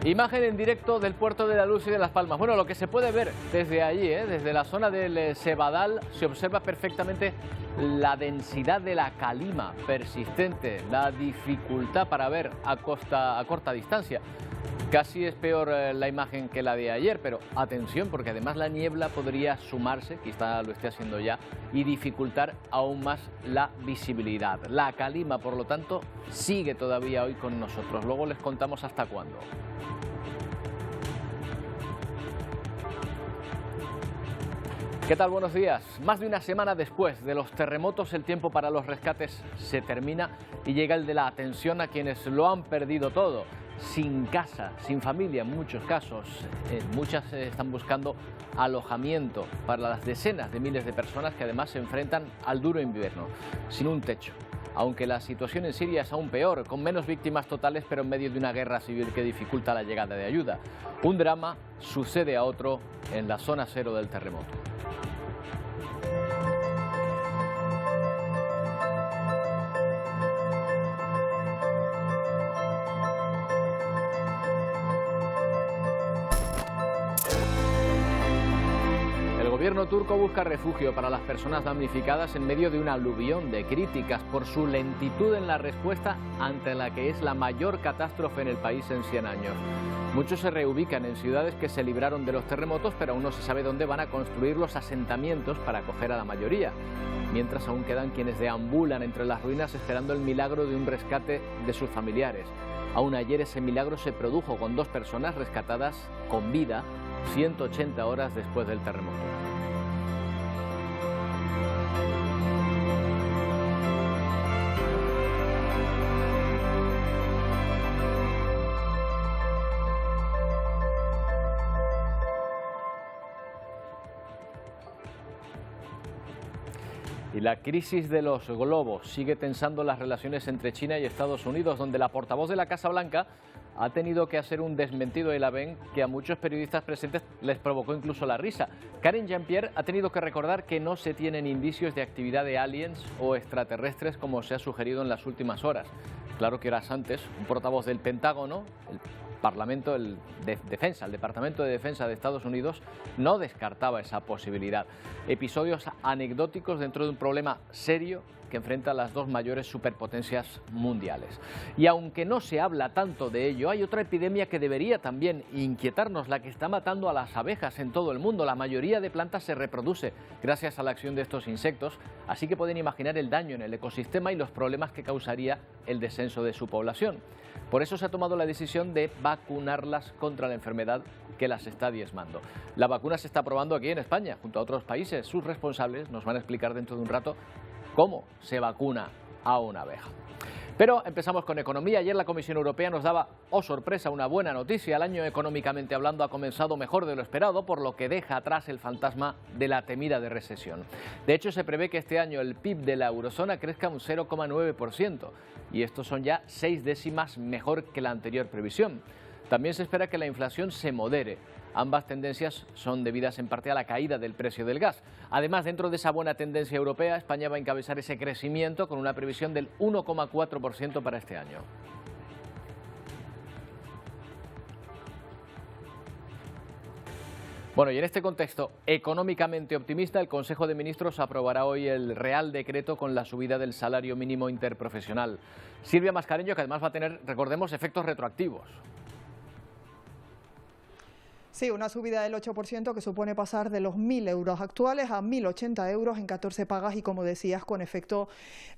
Imagen en directo del puerto de la Luz y de Las Palmas. Bueno, lo que se puede ver desde allí, desde la zona del Sebadal, se observa perfectamente la densidad de la calima persistente, la dificultad para ver a corta distancia. Casi es peor la imagen que la de ayer, pero atención, porque además la niebla podría sumarse, quizá lo esté haciendo ya, y dificultar aún más la visibilidad. La calima, por lo tanto, sigue todavía hoy con nosotros. Luego les contamos hasta cuándo. ¿Qué tal? Buenos días. Más de una semana después de los terremotos, el tiempo para los rescates se termina y llega el de la atención a quienes lo han perdido todo. Sin casa, sin familia en muchos casos. Muchas están buscando alojamiento para las decenas de miles de personas que además se enfrentan al duro invierno, sin un techo. Aunque la situación en Siria es aún peor, con menos víctimas totales, pero en medio de una guerra civil que dificulta la llegada de ayuda. Un drama sucede a otro en la zona cero del terremoto. El gobierno turco busca refugio para las personas damnificadas en medio de un aluvión de críticas por su lentitud en la respuesta ante la que es la mayor catástrofe en el país en 100 años. Muchos se reubican en ciudades que se libraron de los terremotos, pero aún no se sabe dónde van a construir los asentamientos para acoger a la mayoría. Mientras aún quedan quienes deambulan entre las ruinas esperando el milagro de un rescate de sus familiares. Aún ayer ese milagro se produjo con 2 personas rescatadas con vida 180 horas después del terremoto. Y la crisis de los globos sigue tensando las relaciones entre China y Estados Unidos, donde la portavoz de la Casa Blanca ha tenido que hacer un desmentido de la Ben que a muchos periodistas presentes les provocó incluso la risa. Karine Jean-Pierre ha tenido que recordar que no se tienen indicios de actividad de aliens o extraterrestres como se ha sugerido en las últimas horas. Claro que horas antes, un portavoz del Pentágono, el Departamento de Defensa de Estados Unidos, no descartaba esa posibilidad. Episodios anecdóticos dentro de un problema serio que enfrenta a las 2 mayores superpotencias mundiales. Y aunque no se habla tanto de ello, hay otra epidemia que debería también inquietarnos, la que está matando a las abejas en todo el mundo. La mayoría de plantas se reproduce gracias a la acción de estos insectos, así que pueden imaginar el daño en el ecosistema y los problemas que causaría el descenso de su población. Por eso se ha tomado la decisión de vacunarlas contra la enfermedad que las está diezmando. La vacuna se está probando aquí en España, junto a otros países. Sus responsables nos van a explicar dentro de un rato cómo se vacuna a una abeja. Pero empezamos con economía. Ayer la Comisión Europea nos daba, oh sorpresa, una buena noticia. El año económicamente hablando ha comenzado mejor de lo esperado, por lo que deja atrás el fantasma de la temida de recesión. De hecho, se prevé que este año el PIB de la eurozona crezca un 0,9%, y estos son ya 6 décimas mejor que la anterior previsión. También se espera que la inflación se modere. Ambas tendencias son debidas en parte a la caída del precio del gas. Además, dentro de esa buena tendencia europea, España va a encabezar ese crecimiento con una previsión del 1,4% para este año. Bueno, y en este contexto económicamente optimista, el Consejo de Ministros aprobará hoy el Real Decreto con la subida del salario mínimo interprofesional. Silvia Mascareño, que además va a tener, recordemos, efectos retroactivos. Sí, una subida del 8% que supone pasar de los 1.000 euros actuales a 1.080 euros en 14 pagas y, como decías, con efecto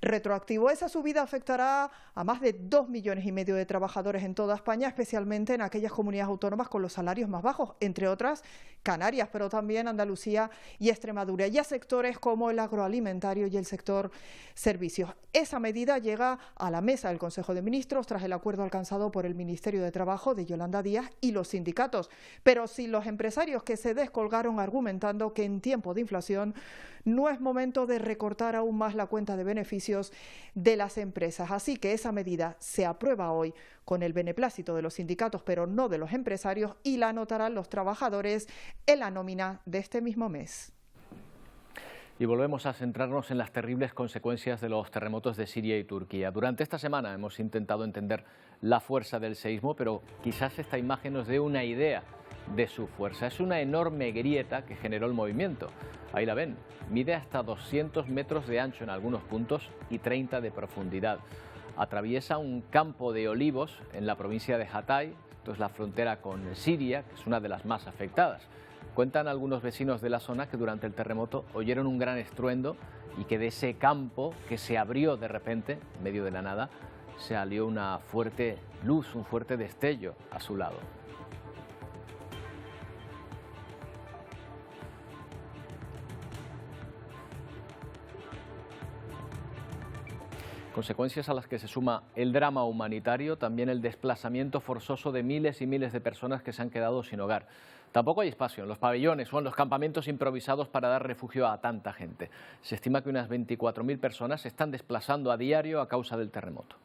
retroactivo. Esa subida afectará a más de 2,5 millones de trabajadores en toda España, especialmente en aquellas comunidades autónomas con los salarios más bajos, entre otras Canarias, pero también Andalucía y Extremadura, y a sectores como el agroalimentario y el sector servicios. Esa medida llega a la mesa del Consejo de Ministros tras el acuerdo alcanzado por el Ministerio de Trabajo de Yolanda Díaz y los sindicatos, pero sin los empresarios, que se descolgaron argumentando que en tiempo de inflación no es momento de recortar aún más la cuenta de beneficios de las empresas. Así que esa medida se aprueba hoy con el beneplácito de los sindicatos, pero no de los empresarios, y la anotarán los trabajadores en la nómina de este mismo mes. Y volvemos a centrarnos en las terribles consecuencias de los terremotos de Siria y Turquía. Durante esta semana hemos intentado entender la fuerza del seísmo, pero quizás esta imagen nos dé una idea de su fuerza. Es una enorme grieta que generó el movimiento. Ahí la ven, mide hasta 200 metros de ancho en algunos puntos y 30 de profundidad. Atraviesa un campo de olivos en la provincia de Hatay, esto es la frontera con Siria, que es una de las más afectadas. Cuentan algunos vecinos de la zona que durante el terremoto oyeron un gran estruendo y que de ese campo que se abrió de repente, en medio de la nada, salió una fuerte luz, un fuerte destello a su lado. Consecuencias a las que se suma el drama humanitario, también el desplazamiento forzoso de miles y miles de personas que se han quedado sin hogar. Tampoco hay espacio en los pabellones o en los campamentos improvisados para dar refugio a tanta gente. Se estima que unas 24.000 personas se están desplazando a diario a causa del terremoto.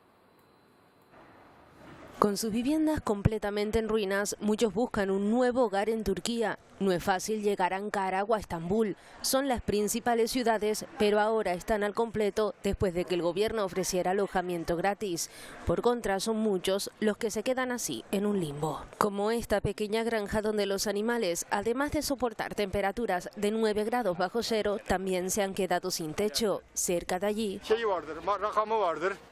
Con sus viviendas completamente en ruinas, muchos buscan un nuevo hogar en Turquía. No es fácil llegar a Ankara o a Estambul. Son las principales ciudades, pero ahora están al completo después de que el gobierno ofreciera alojamiento gratis. Por contra, son muchos los que se quedan así, en un limbo. Como esta pequeña granja donde los animales, además de soportar temperaturas de 9 grados bajo cero, también se han quedado sin techo. Cerca de allí,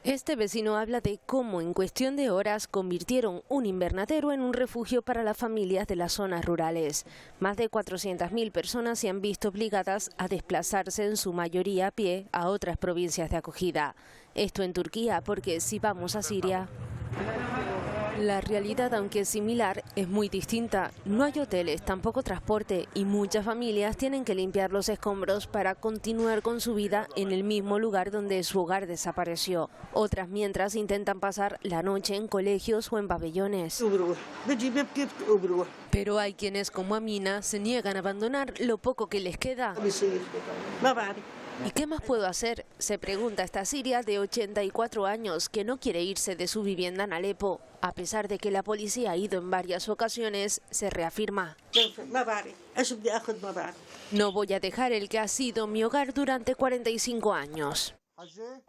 este vecino habla de cómo en cuestión de horas convirtieron un invernadero en un refugio para las familias de las zonas rurales. Más de 400.000 personas se han visto obligadas a desplazarse en su mayoría a pie a otras provincias de acogida. Esto en Turquía, porque si vamos a Siria, la realidad, aunque es similar, es muy distinta. No hay hoteles, tampoco transporte y muchas familias tienen que limpiar los escombros para continuar con su vida en el mismo lugar donde su hogar desapareció. Otras mientras intentan pasar la noche en colegios o en pabellones. Pero hay quienes, como Amina, se niegan a abandonar lo poco que les queda. ¿Y qué más puedo hacer?, se pregunta esta siria de 84 años que no quiere irse de su vivienda en Alepo. A pesar de que la policía ha ido en varias ocasiones, se reafirma: no voy a dejar el que ha sido mi hogar durante 45 años.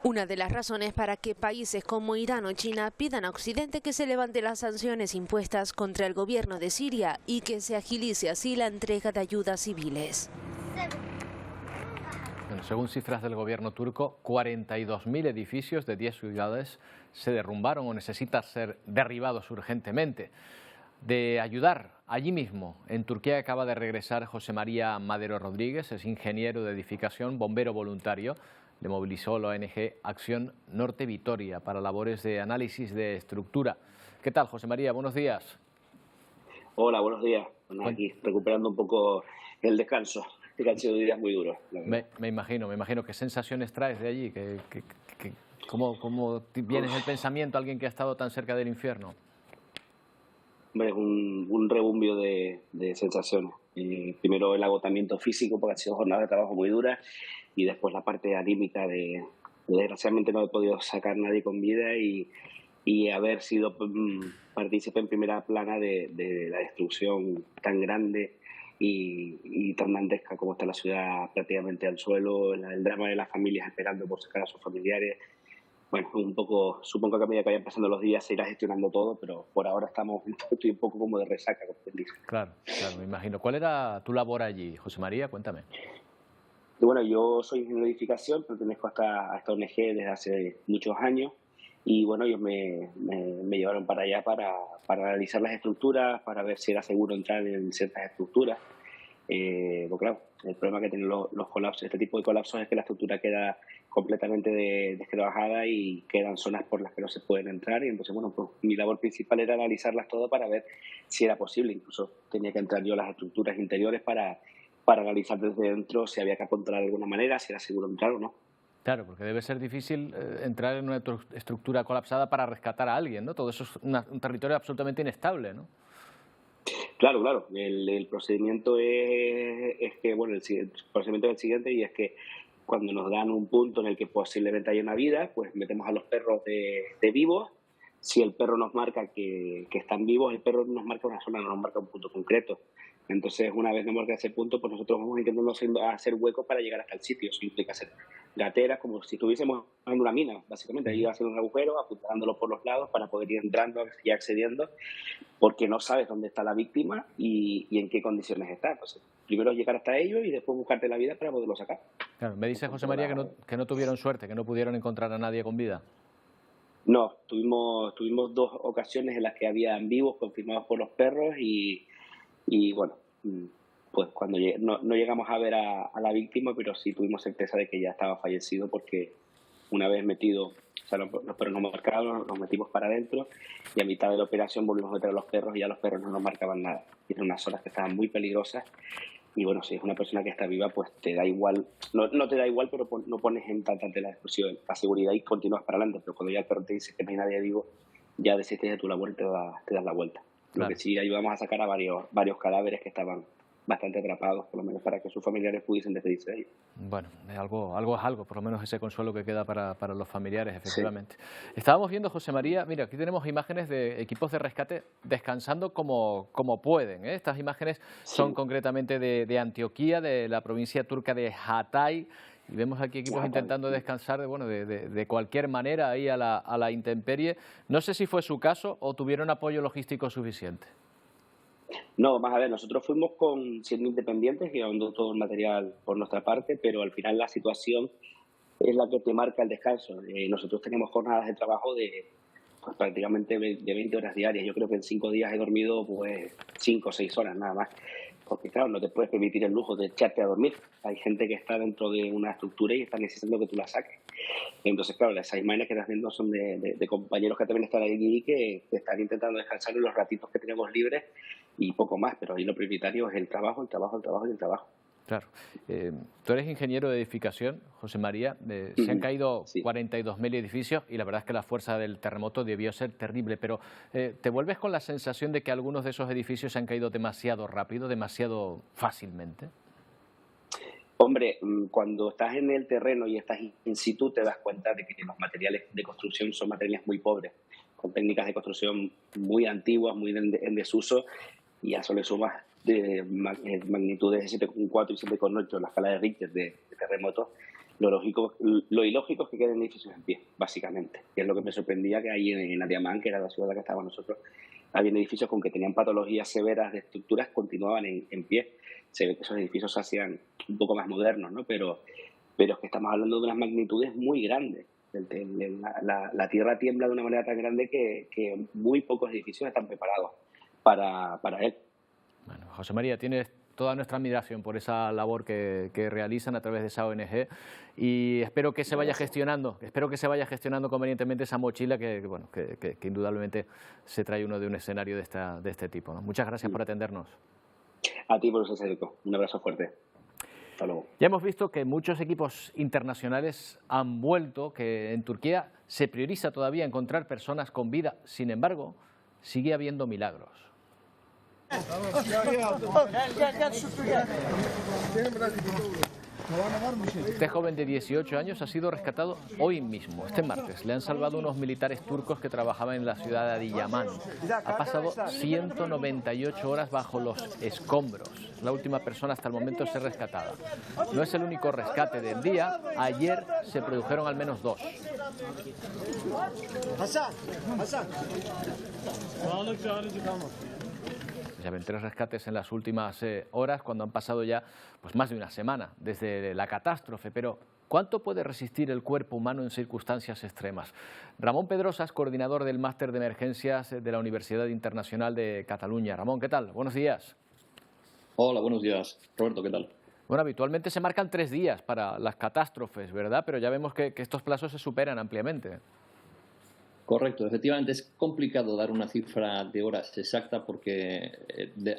Una de las razones para que países como Irán o China pidan a Occidente que se levante las sanciones impuestas contra el gobierno de Siria y que se agilice así la entrega de ayudas civiles. Según cifras del gobierno turco, 42.000 edificios de 10 ciudades se derrumbaron o necesitan ser derribados urgentemente. De ayudar allí mismo, en Turquía acaba de regresar José María Madero Rodríguez, es ingeniero de edificación, bombero voluntario. Le movilizó la ONG Acción Norte Vitoria para labores de análisis de estructura. ¿Qué tal, José María? Buenos días. Hola, buenos días. Bueno, aquí recuperando un poco el descanso. Que han sido días muy duros. Me imagino. ¿Qué sensaciones traes de allí? ¿Cómo vienes el pensamiento a alguien que ha estado tan cerca del infierno? Hombre, es un rebumbio de sensaciones. Primero el agotamiento físico, porque han sido jornadas de trabajo muy duras, y después la parte anímica de desgraciadamente no he podido sacar nadie con vida y haber sido partícipe en primera plana de la destrucción tan grande y tan dantesca como está la ciudad prácticamente al suelo, el drama de las familias esperando por sacar a sus familiares. Bueno, supongo que a medida que vayan pasando los días se irá gestionando todo, pero por ahora estoy un poco como de resaca, como quien dice. Claro, me imagino. ¿Cuál era tu labor allí, José María? Cuéntame. Y bueno, yo soy ingeniero de edificación, pertenezco a esta ONG desde hace muchos años. Y bueno, ellos me llevaron para allá para analizar las estructuras, para ver si era seguro entrar en ciertas estructuras. Porque claro, el problema que tienen los colapsos, este tipo de colapsos, es que la estructura queda completamente desquebrajada y quedan zonas por las que no se pueden entrar. Y entonces, bueno, pues mi labor principal era analizarlas todas para ver si era posible. Incluso tenía que entrar yo a las estructuras interiores para analizar desde dentro si había que controlar de alguna manera, si era seguro entrar o no. Claro, porque debe ser difícil entrar en una estructura colapsada para rescatar a alguien, ¿no? Todo eso es un territorio absolutamente inestable, ¿no? Claro. El procedimiento es que, bueno, el procedimiento es el siguiente, y es que cuando nos dan un punto en el que posiblemente hay una vida, pues metemos a los perros de vivos. Si el perro nos marca que están vivos, el perro nos marca una zona, no nos marca un punto concreto. Entonces, una vez nos marca ese punto, pues nosotros vamos intentando hacer huecos para llegar hasta el sitio. Eso implica hacer gateras, como si estuviésemos en una mina, básicamente. Ahí hacer un agujero, apuntalándolo por los lados para poder ir entrando y accediendo, porque no sabes dónde está la víctima y en qué condiciones está. Entonces, primero llegar hasta ellos y después buscarte la vida para poderlo sacar. Claro, me dice José María que no tuvieron suerte, que no pudieron encontrar a nadie con vida. No, tuvimos 2 ocasiones en las que habían vivos confirmados por los perros y bueno, pues cuando no llegamos a ver a la víctima, pero sí tuvimos certeza de que ya estaba fallecido, porque una vez metido, o sea, los perros nos marcaron, nos metimos para adentro y a mitad de la operación volvimos a meter a los perros y ya los perros no nos marcaban nada. Y eran unas zonas que estaban muy peligrosas y bueno, si es una persona que está viva, pues te da igual, no te da igual, pero no pones en tanta tela de expresión la seguridad y continúas para adelante, pero cuando ya el perro te dice que no hay nadie vivo, ya desistes de tu labor y te das la vuelta. Claro. Lo que sí ayudamos a sacar a varios cadáveres que estaban bastante atrapados, por lo menos para que sus familiares pudiesen despedirse de ellos. Bueno, algo es algo, por lo menos ese consuelo que queda para los familiares, efectivamente. Sí. Estábamos viendo, José María, mira, aquí tenemos imágenes de equipos de rescate descansando como pueden, ¿eh? Estas imágenes son concretamente de Antioquía, de la provincia turca de Hatay, y vemos aquí equipos intentando descansar de cualquier manera ahí a la intemperie. No sé si fue su caso o tuvieron apoyo logístico suficiente. No, más a ver, nosotros fuimos siendo independientes, llevando todo el material por nuestra parte, pero al final la situación es la que te marca el descanso. Nosotros tenemos jornadas de trabajo de pues, prácticamente de 20 horas diarias. Yo creo que en 5 días he dormido pues 5 o 6 horas nada más, porque claro, no te puedes permitir el lujo de echarte a dormir. Hay gente que está dentro de una estructura y está necesitando que tú la saques. Entonces, claro, esas imágenes que estás viendo son de compañeros que también están allí que están intentando descansar en los ratitos que tenemos libres y poco más, pero ahí lo prioritario es el trabajo, el trabajo, el trabajo y el trabajo. Claro. Tú eres ingeniero de edificación, José María. Se han caído 42.000 edificios y la verdad es que la fuerza del terremoto debió ser terrible, pero ¿te vuelves con la sensación de que algunos de esos edificios se han caído demasiado rápido, demasiado fácilmente? Hombre, cuando estás en el terreno y estás in situ te das cuenta de que los materiales de construcción son materiales muy pobres, con técnicas de construcción muy antiguas, muy en desuso, y a eso le sumas de magnitudes de 7,4 y 7,8 en la escala de Richter de terremotos, lo ilógico es que queden edificios en pie, básicamente. Que es lo que me sorprendía, que ahí en Adiamán, que era la ciudad en la que estábamos nosotros, había edificios con que tenían patologías severas de estructuras, continuaban en pie. Se ve que esos edificios se hacían un poco más modernos, ¿no? Pero es que estamos hablando de unas magnitudes muy grandes. La tierra tiembla de una manera tan grande que muy pocos edificios están preparados para él. Bueno, José María, tienes toda nuestra admiración por esa labor que realizan a través de esa ONG y espero que se vaya gestionando, convenientemente esa mochila que indudablemente se trae uno de un escenario de este tipo, ¿no? Muchas gracias por atendernos. A ti por eso, Cedrico. Un abrazo fuerte. Hasta luego. Ya hemos visto que muchos equipos internacionales han vuelto, que en Turquía se prioriza todavía encontrar personas con vida. Sin embargo, sigue habiendo milagros. Este joven de 18 años ha sido rescatado hoy mismo, este martes. Le han salvado unos militares turcos que trabajaban en la ciudad de Adiyaman. Ha pasado 198 horas bajo los escombros. La última persona hasta el momento en ser rescatada. No es el único rescate del día. Ayer se produjeron al menos 2. Ya ven, 3 rescates en las últimas horas, cuando han pasado ya pues más de una semana desde la catástrofe. Pero, ¿cuánto puede resistir el cuerpo humano en circunstancias extremas? Ramón Pedrosas, coordinador del Máster de Emergencias de la Universidad Internacional de Cataluña. Ramón, ¿qué tal? Buenos días. Hola, buenos días. Roberto, ¿qué tal? Bueno, habitualmente se marcan 3 días para las catástrofes, ¿verdad? Pero ya vemos que estos plazos se superan ampliamente. Correcto, efectivamente es complicado dar una cifra de horas exacta porque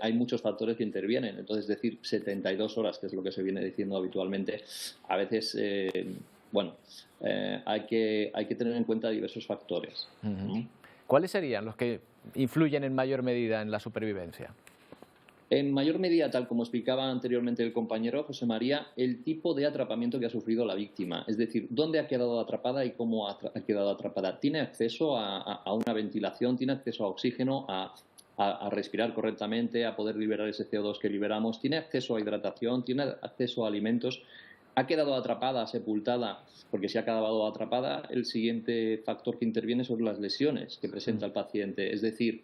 hay muchos factores que intervienen. Entonces, decir 72 horas, que es lo que se viene diciendo habitualmente, a veces, hay que tener en cuenta diversos factores. ¿Cuáles serían los que influyen en mayor medida en la supervivencia? En mayor medida, tal como explicaba anteriormente el compañero José María, el tipo de atrapamiento que ha sufrido la víctima. Es decir, dónde ha quedado atrapada y cómo ha quedado atrapada. ¿Tiene acceso a una ventilación? ¿Tiene acceso a oxígeno? a respirar correctamente, a poder liberar ese CO2 que liberamos, tiene acceso a hidratación, tiene acceso a alimentos. ¿Ha quedado atrapada, sepultada? Porque si ha quedado atrapada, el siguiente factor que interviene son las lesiones que presenta el paciente. Es decir,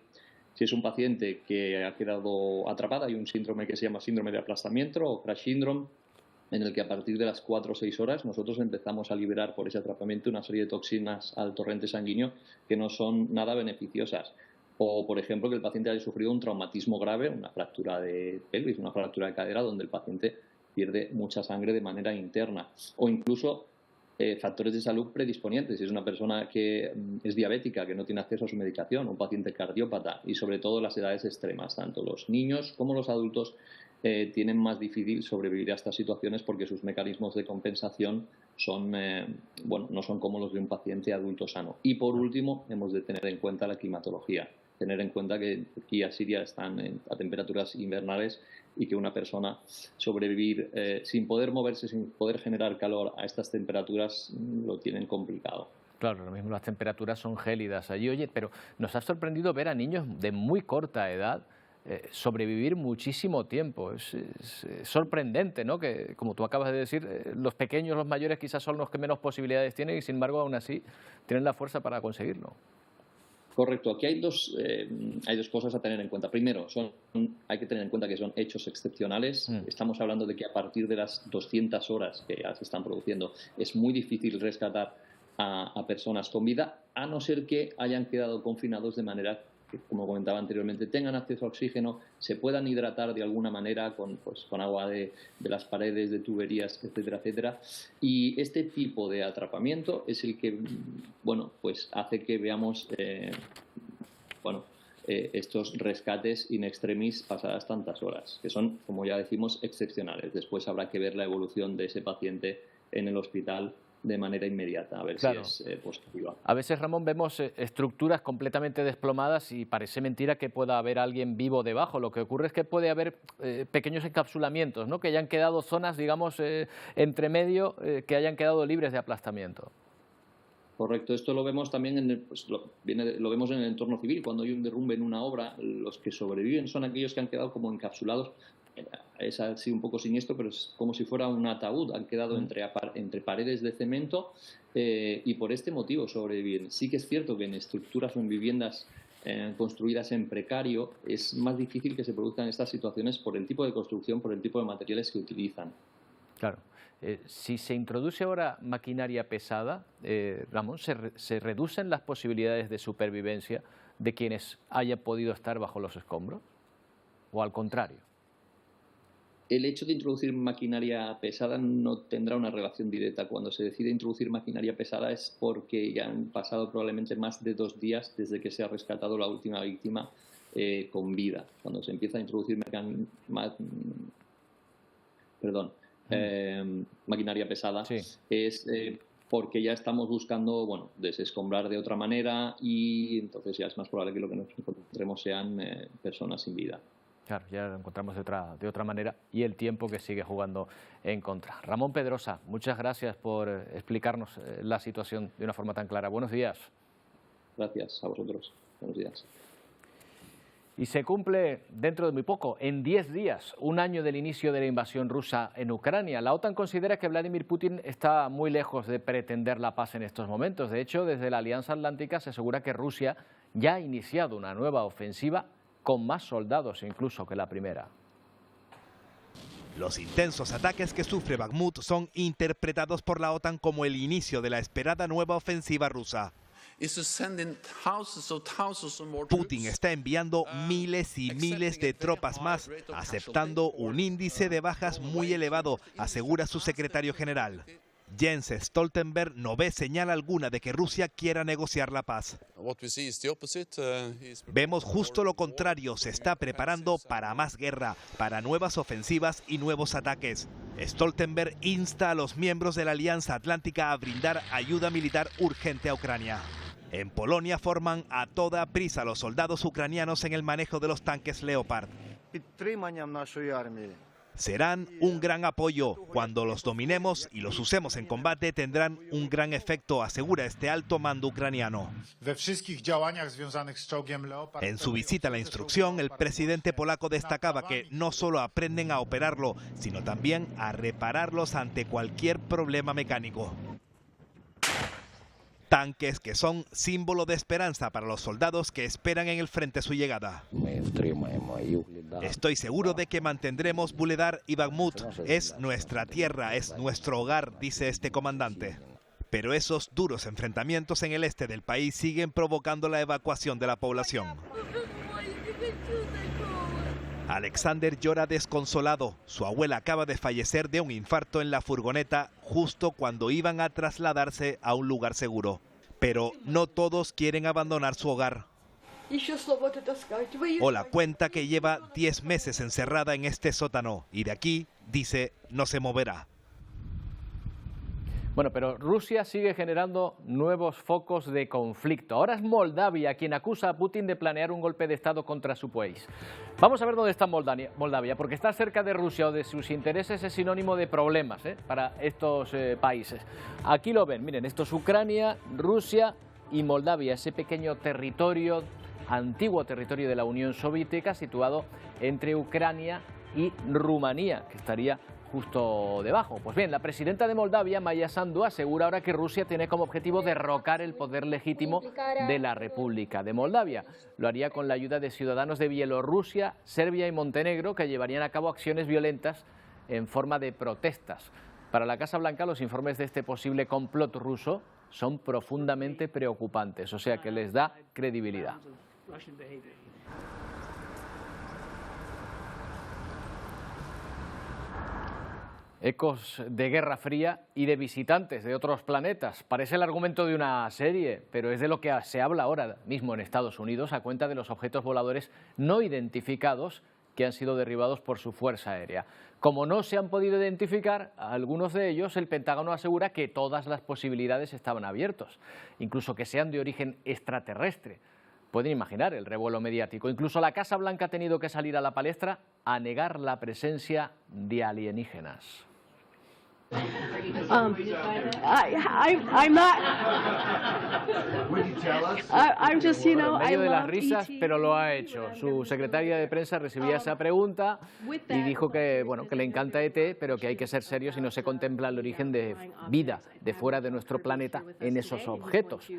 si es un paciente que ha quedado atrapada, hay un síndrome que se llama síndrome de aplastamiento o crash syndrome, en el que a partir de las 4 o 6 horas nosotros empezamos a liberar por ese atrapamiento una serie de toxinas al torrente sanguíneo que no son nada beneficiosas. O, por ejemplo, que el paciente haya sufrido un traumatismo grave, una fractura de pelvis, una fractura de cadera, donde el paciente pierde mucha sangre de manera interna. O incluso factores de salud predisponientes. Si es una persona que es diabética, que no tiene acceso a su medicación, un paciente cardiópata, y sobre todo las edades extremas, tanto los niños como los adultos tienen más difícil sobrevivir a estas situaciones porque sus mecanismos de compensación son, no son como los de un paciente adulto sano. Y por último, hemos de tener en cuenta la climatología. Tener en cuenta que Turquía y Siria están a temperaturas invernales y que una persona sobrevivir sin poder moverse, sin poder generar calor a estas temperaturas, lo tienen complicado. Claro, lo mismo las temperaturas son gélidas allí. Oye, pero nos ha sorprendido ver a niños de muy corta edad sobrevivir muchísimo tiempo. Es sorprendente, ¿no? Que, como tú acabas de decir, los pequeños, los mayores quizás son los que menos posibilidades tienen y sin embargo aún así tienen la fuerza para conseguirlo. Correcto. Aquí hay dos cosas a tener en cuenta. Primero, hay que tener en cuenta que son hechos excepcionales. Estamos hablando de que a partir de las 200 horas que ya se están produciendo es muy difícil rescatar a personas con vida, a no ser que hayan quedado confinados de manera que, como comentaba anteriormente, tengan acceso a oxígeno, se puedan hidratar de alguna manera con agua de las paredes, de tuberías, etcétera, etcétera. Y este tipo de atrapamiento es el que, hace que veamos, estos rescates in extremis pasadas tantas horas, que son, como ya decimos, excepcionales. Después habrá que ver la evolución de ese paciente en el hospital de manera inmediata, a ver claro. si es positiva. A veces, Ramón, vemos estructuras completamente desplomadas y parece mentira que pueda haber alguien vivo debajo. Lo que ocurre es que puede haber pequeños encapsulamientos, ¿no? Que hayan quedado zonas, digamos, entre medio, que hayan quedado libres de aplastamiento. Correcto, esto lo vemos también lo vemos en el entorno civil. Cuando hay un derrumbe en una obra, los que sobreviven son aquellos que han quedado como encapsulados. Es así un poco siniestro, pero es como si fuera un ataúd. Han quedado entre paredes de cemento y por este motivo sobreviven. Sí que es cierto que en estructuras o en viviendas construidas en precario es más difícil que se produzcan estas situaciones por el tipo de construcción, por el tipo de materiales que utilizan. Claro. Si se introduce ahora maquinaria pesada, Ramón, ¿se reducen las posibilidades de supervivencia de quienes hayan podido estar bajo los escombros? ¿O al contrario? El hecho de introducir maquinaria pesada no tendrá una relación directa. Cuando se decide introducir maquinaria pesada es porque ya han pasado probablemente más de 2 días desde que se ha rescatado la última víctima con vida. Cuando se empieza a introducir maquinaria pesada, sí, es porque ya estamos buscando desescombrar de otra manera y entonces ya es más probable que lo que nos encontremos sean personas sin vida. Claro, ya lo encontramos de otra manera y el tiempo que sigue jugando en contra. Ramón Pedrosa, muchas gracias por explicarnos la situación de una forma tan clara. Buenos días. Gracias a vosotros. Buenos días. Y se cumple dentro de muy poco, en 10 días, un año del inicio de la invasión rusa en Ucrania. La OTAN considera que Vladimir Putin está muy lejos de pretender la paz en estos momentos. De hecho, desde la Alianza Atlántica se asegura que Rusia ya ha iniciado una nueva ofensiva con más soldados incluso que la primera. Los intensos ataques que sufre Bakhmut son interpretados por la OTAN como el inicio de la esperada nueva ofensiva rusa. Putin está enviando miles y miles de tropas más, aceptando un índice de bajas muy elevado, asegura su secretario general. Jens Stoltenberg no ve señal alguna de que Rusia quiera negociar la paz. Vemos justo lo contrario, se está preparando para más guerra, para nuevas ofensivas y nuevos ataques. Stoltenberg insta a los miembros de la Alianza Atlántica a brindar ayuda militar urgente a Ucrania. En Polonia forman a toda prisa los soldados ucranianos en el manejo de los tanques Leopard. Serán un gran apoyo. Cuando los dominemos y los usemos en combate tendrán un gran efecto, asegura este alto mando ucraniano. En su visita a la instrucción, el presidente polaco destacaba que no solo aprenden a operarlo, sino también a repararlos ante cualquier problema mecánico. Tanques que son símbolo de esperanza para los soldados que esperan en el frente su llegada. Estoy seguro de que mantendremos Vuhledar y Bakhmut. Es nuestra tierra, es nuestro hogar, dice este comandante. Pero esos duros enfrentamientos en el este del país siguen provocando la evacuación de la población. Alexander llora desconsolado. Su abuela acaba de fallecer de un infarto en la furgoneta justo cuando iban a trasladarse a un lugar seguro. Pero no todos quieren abandonar su hogar. Ola cuenta que lleva 10 meses encerrada en este sótano y de aquí, dice, no se moverá. Bueno, pero Rusia sigue generando nuevos focos de conflicto. Ahora es Moldavia quien acusa a Putin de planear un golpe de Estado contra su país. Vamos a ver dónde está Moldavia, porque estar cerca de Rusia o de sus intereses es sinónimo de problemas para estos países. Aquí lo ven, miren, esto es Ucrania, Rusia y Moldavia, ese pequeño territorio, antiguo territorio de la Unión Soviética, situado entre Ucrania y Rumanía, que estaría justo debajo. Pues bien, la presidenta de Moldavia, Maya Sandu, asegura ahora que Rusia tiene como objetivo derrocar el poder legítimo de la República de Moldavia. Lo haría con la ayuda de ciudadanos de Bielorrusia, Serbia y Montenegro, que llevarían a cabo acciones violentas en forma de protestas. Para la Casa Blanca, los informes de este posible complot ruso son profundamente preocupantes, o sea que les da credibilidad. Ecos de Guerra Fría y de visitantes de otros planetas. Parece el argumento de una serie, pero es de lo que se habla ahora mismo en Estados Unidos a cuenta de los objetos voladores no identificados que han sido derribados por su fuerza aérea. Como no se han podido identificar a algunos de ellos, el Pentágono asegura que todas las posibilidades estaban abiertas, incluso que sean de origen extraterrestre. Pueden imaginar el revuelo mediático. Incluso la Casa Blanca ha tenido que salir a la palestra a negar la presencia de alienígenas. I'm not. I'm just, you know, En medio I de las love risas, ET. pero lo ha hecho. Su secretaria de prensa recibía esa pregunta y dijo que, bueno, que le encanta ET, pero que hay que ser serios y no se contempla el origen de vida de fuera de nuestro planeta en esos objetos.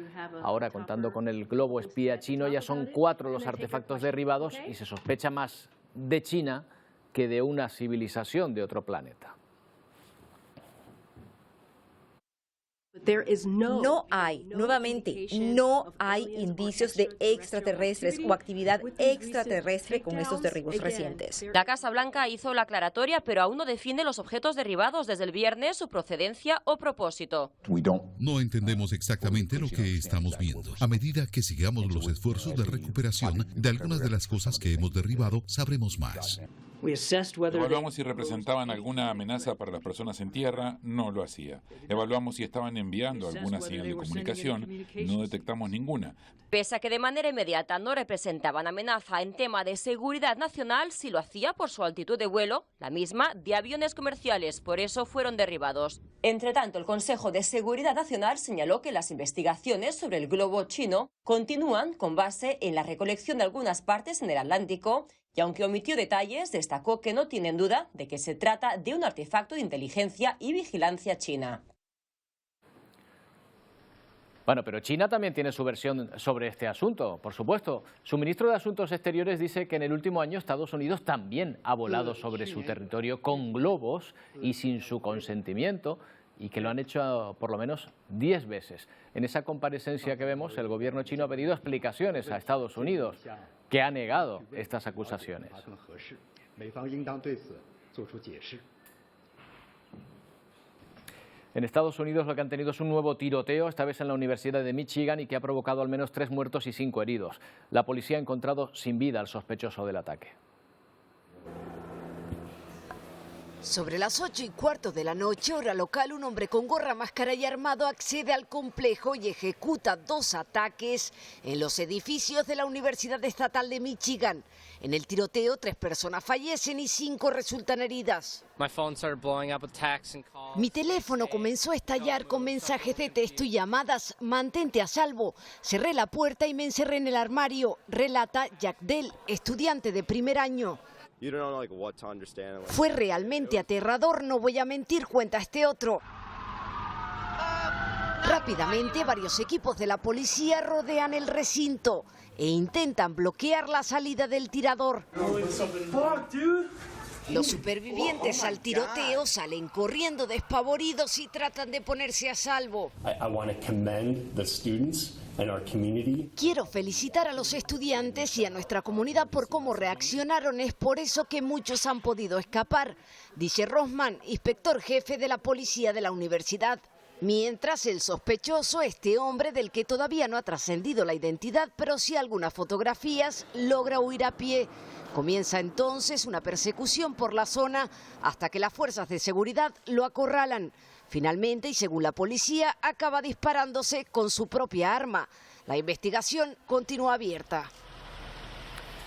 Ahora, contando con el globo espía chino, ya son 4 los artefactos derribados y se sospecha más de China que de una civilización de otro planeta. No hay, nuevamente, no hay indicios de extraterrestres o actividad extraterrestre con estos derribos recientes. La Casa Blanca hizo la aclaratoria, pero aún no define los objetos derribados desde el viernes, su procedencia o propósito. No entendemos exactamente lo que estamos viendo. A medida que sigamos los esfuerzos de recuperación de algunas de las cosas que hemos derribado, sabremos más. Evaluamos si representaban alguna amenaza para las personas en tierra, no lo hacía. Evaluamos si estaban enviando alguna señal de comunicación, no detectamos ninguna. Pese a que de manera inmediata no representaban amenaza en tema de seguridad nacional, sí lo hacía por su altitud de vuelo, la misma de aviones comerciales, por eso fueron derribados. Entre tanto, el Consejo de Seguridad Nacional señaló que las investigaciones sobre el globo chino continúan con base en la recolección de algunas partes en el Atlántico, y aunque omitió detalles, destacó que no tienen duda de que se trata de un artefacto de inteligencia y vigilancia china. Bueno, pero China también tiene su versión sobre este asunto, por supuesto. Su ministro de Asuntos Exteriores dice que en el último año Estados Unidos también ha volado sobre su territorio con globos y sin su consentimiento, y que lo han hecho por lo menos 10 veces. En esa comparecencia que vemos, el gobierno chino ha pedido explicaciones a Estados Unidos, que ha negado estas acusaciones. En Estados Unidos lo que han tenido es un nuevo tiroteo, esta vez en la Universidad de Michigan, y que ha provocado al menos 3 muertos y 5 heridos. La policía ha encontrado sin vida al sospechoso del ataque. Sobre las 8:15 de la noche, hora local, un hombre con gorra, máscara y armado accede al complejo y ejecuta 2 ataques en los edificios de la Universidad Estatal de Michigan. En el tiroteo, 3 personas fallecen y 5 resultan heridas. Mi teléfono comenzó a estallar con mensajes de texto y llamadas. Mantente a salvo. Cerré la puerta y me encerré en el armario, relata Jack Dell, estudiante de primer año. Fue realmente aterrador, no voy a mentir, cuenta este otro. Rápidamente, varios equipos de la policía rodean el recinto e intentan bloquear la salida del tirador. Los supervivientes al tiroteo salen corriendo despavoridos y tratan de ponerse a salvo. Quiero felicitar a los estudiantes y a nuestra comunidad por cómo reaccionaron. Es por eso que muchos han podido escapar, dice Rosman, inspector jefe de la policía de la universidad. Mientras el sospechoso, este hombre del que todavía no ha trascendido la identidad, pero sí algunas fotografías, logra huir a pie. Comienza entonces una persecución por la zona hasta que las fuerzas de seguridad lo acorralan. Finalmente, y según la policía, acaba disparándose con su propia arma. La investigación continúa abierta.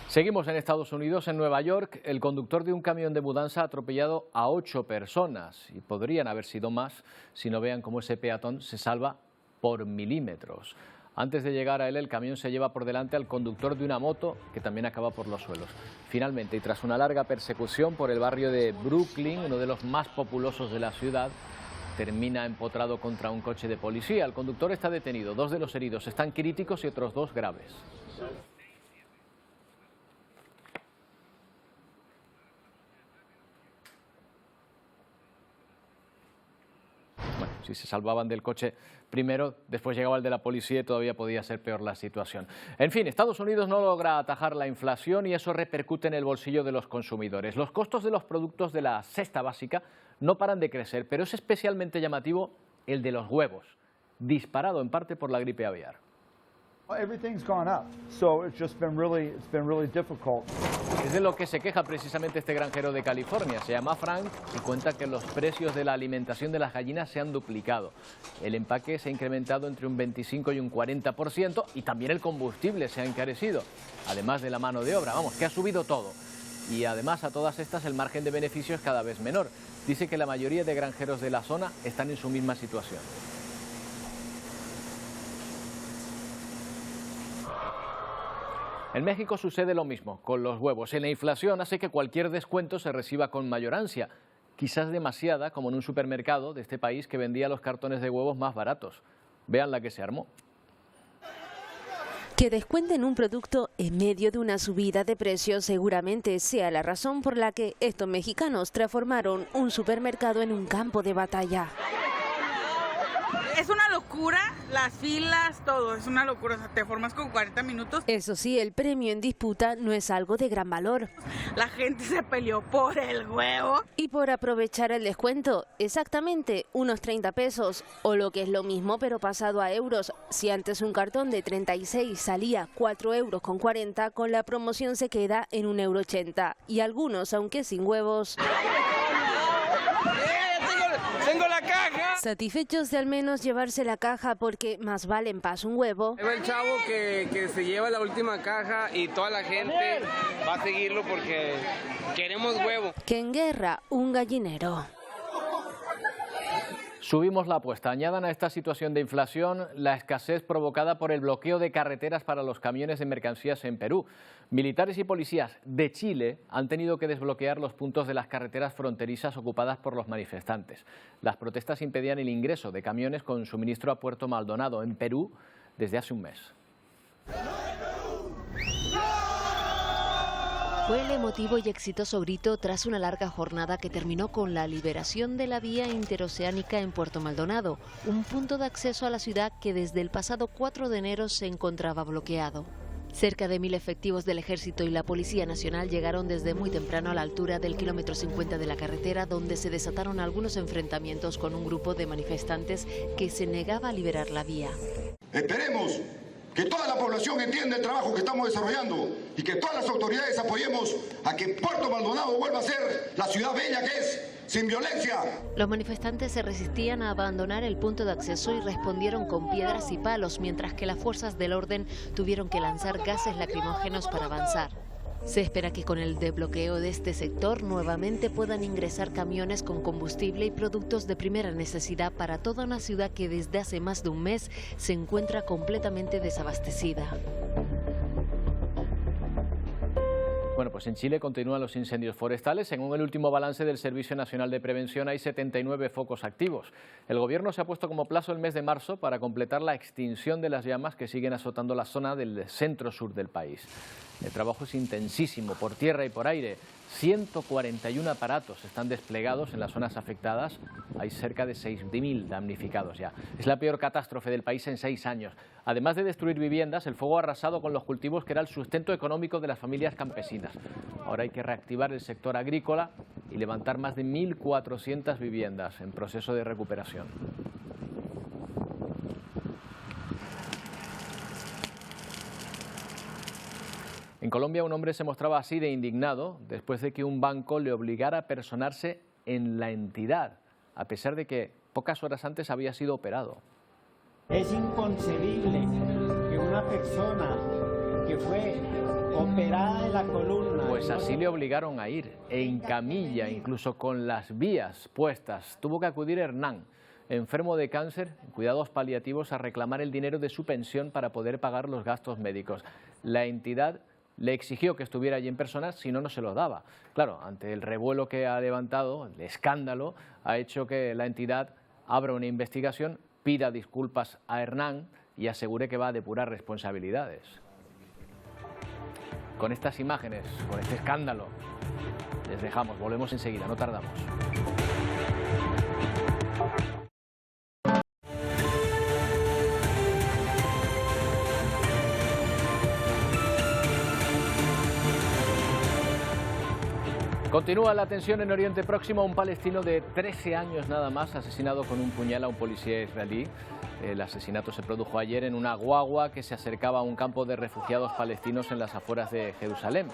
Seguimos en Estados Unidos, en Nueva York. El conductor de un camión de mudanza ha atropellado a 8 personas y podrían haber sido más si no vean cómo ese peatón se salva por milímetros. Antes de llegar a él, el camión se lleva por delante al conductor de una moto que también acaba por los suelos. Finalmente, y tras una larga persecución por el barrio de Brooklyn, uno de los más populosos de la ciudad, termina empotrado contra un coche de policía. El conductor está detenido, 2 de los heridos están críticos y otros 2 graves. Bueno, si se salvaban del coche primero, después llegaba el de la policía y todavía podía ser peor la situación. En fin, Estados Unidos no logra atajar la inflación y eso repercute en el bolsillo de los consumidores. Los costos de los productos de la cesta básica no paran de crecer, pero es especialmente llamativo el de los huevos, disparado en parte por la gripe aviar. Es de lo que se queja precisamente este granjero de California. Se llama Frank y cuenta que los precios de la alimentación de las gallinas se han duplicado. El empaque se ha incrementado entre un 25 y un 40% y también el combustible se ha encarecido, además de la mano de obra. Vamos, que ha subido todo. Y además a todas estas el margen de beneficio es cada vez menor. Dice que la mayoría de granjeros de la zona están en su misma situación. En México sucede lo mismo con los huevos. La inflación hace que cualquier descuento se reciba con mayor ansia, quizás demasiada, como en un supermercado de este país que vendía los cartones de huevos más baratos. Vean la que se armó. Que descuenten un producto en medio de una subida de precios seguramente sea la razón por la que estos mexicanos transformaron un supermercado en un campo de batalla. Es una locura, las filas, todo, es una locura, o sea, te formas con 40 minutos. Eso sí, el premio en disputa no es algo de gran valor. La gente se peleó por el huevo. Y por aprovechar el descuento, exactamente unos 30 pesos, o lo que es lo mismo pero pasado a euros. Si antes un cartón de 36 salía 4,40 €, con la promoción se queda en 1,80 €. Y algunos, aunque sin huevos... ¡Tengo la caja! Satisfechos de al menos llevarse la caja porque más vale en paz un huevo. Es el chavo que se lleva la última caja y toda la gente va a seguirlo porque queremos huevo. Que en guerra un gallinero. Subimos la apuesta. Añadan a esta situación de inflación la escasez provocada por el bloqueo de carreteras para los camiones de mercancías en Perú. Militares y policías de Chile han tenido que desbloquear los puntos de las carreteras fronterizas ocupadas por los manifestantes. Las protestas impedían el ingreso de camiones con suministro a Puerto Maldonado, en Perú, desde hace un mes. Fue el emotivo y exitoso grito tras una larga jornada que terminó con la liberación de la vía interoceánica en Puerto Maldonado, un punto de acceso a la ciudad que desde el pasado 4 de enero se encontraba bloqueado. Cerca de 1000 efectivos del Ejército y la Policía Nacional llegaron desde muy temprano a la altura del kilómetro 50 de la carretera, donde se desataron algunos enfrentamientos con un grupo de manifestantes que se negaba a liberar la vía. Esperemos que toda la población entienda el trabajo que estamos desarrollando y que todas las autoridades apoyemos a que Puerto Maldonado vuelva a ser la ciudad bella que es, sin violencia. Los manifestantes se resistían a abandonar el punto de acceso y respondieron con piedras y palos, mientras que las fuerzas del orden tuvieron que lanzar gases lacrimógenos para avanzar. Se espera que con el desbloqueo de este sector nuevamente puedan ingresar camiones con combustible y productos de primera necesidad para toda una ciudad que desde hace más de un mes se encuentra completamente desabastecida. Bueno, pues en Chile continúan los incendios forestales. Según el último balance del Servicio Nacional de Prevención, hay 79 focos activos. El Gobierno se ha puesto como plazo el mes de marzo para completar la extinción de las llamas que siguen azotando la zona del centro-sur del país. El trabajo es intensísimo, por tierra y por aire. 141 aparatos están desplegados en las zonas afectadas. Hay cerca de 6.000 damnificados ya. Es la peor catástrofe del país en 6 años. Además de destruir viviendas, el fuego ha arrasado con los cultivos que era el sustento económico de las familias campesinas. Ahora hay que reactivar el sector agrícola y levantar más de 1.400 viviendas en proceso de recuperación. En Colombia, un hombre se mostraba así de indignado después de que un banco le obligara a personarse en la entidad, a pesar de que pocas horas antes había sido operado. Es inconcebible que una persona que fue operada de la columna... Pues así le obligaron a ir, en camilla, incluso con las vías puestas. Tuvo que acudir Hernán, enfermo de cáncer, en cuidados paliativos, a reclamar el dinero de su pensión para poder pagar los gastos médicos. La entidad le exigió que estuviera allí en persona, si no, no se lo daba. Claro, ante el revuelo que ha levantado, el escándalo, ha hecho que la entidad abra una investigación, pida disculpas a Hernán y asegure que va a depurar responsabilidades. Con estas imágenes, con este escándalo, les dejamos. Volvemos enseguida, no tardamos. Continúa la tensión en Oriente Próximo. Un palestino de 13 años nada más asesinado con un puñal a un policía israelí. El asesinato se produjo ayer en una guagua que se acercaba a un campo de refugiados palestinos en las afueras de Jerusalén.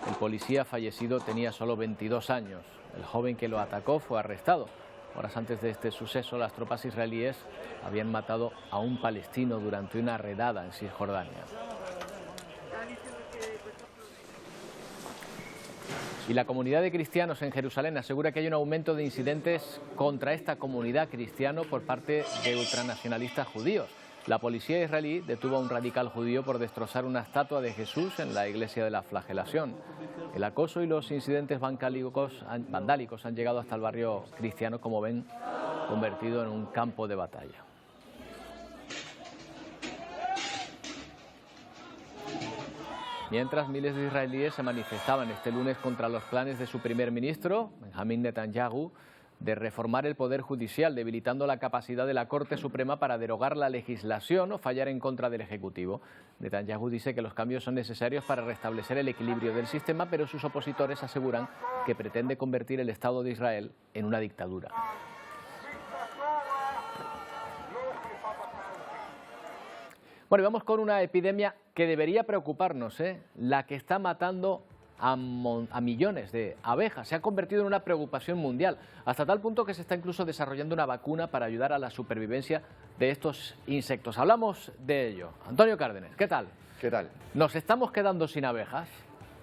El policía fallecido tenía solo 22 años. El joven que lo atacó fue arrestado. Horas antes de este suceso, las tropas israelíes habían matado a un palestino durante una redada en Cisjordania. Y la comunidad de cristianos en Jerusalén asegura que hay un aumento de incidentes contra esta comunidad cristiana por parte de ultranacionalistas judíos. La policía israelí detuvo a un radical judío por destrozar una estatua de Jesús en la iglesia de la Flagelación. El acoso y los incidentes vandálicos han llegado hasta el barrio cristiano, como ven, convertido en un campo de batalla. Mientras, miles de israelíes se manifestaban este lunes contra los planes de su primer ministro, Benjamin Netanyahu, de reformar el Poder Judicial, debilitando la capacidad de la Corte Suprema para derogar la legislación o fallar en contra del Ejecutivo. Netanyahu dice que los cambios son necesarios para restablecer el equilibrio del sistema, pero sus opositores aseguran que pretende convertir el Estado de Israel en una dictadura. Bueno, y vamos con una epidemia que debería preocuparnos, la que está matando a millones de abejas. Se ha convertido en una preocupación mundial, hasta tal punto que se está incluso desarrollando una vacuna para ayudar a la supervivencia de estos insectos. Hablamos de ello. Antonio Cárdenas, ¿qué tal? ¿Qué tal? ¿Nos estamos quedando sin abejas?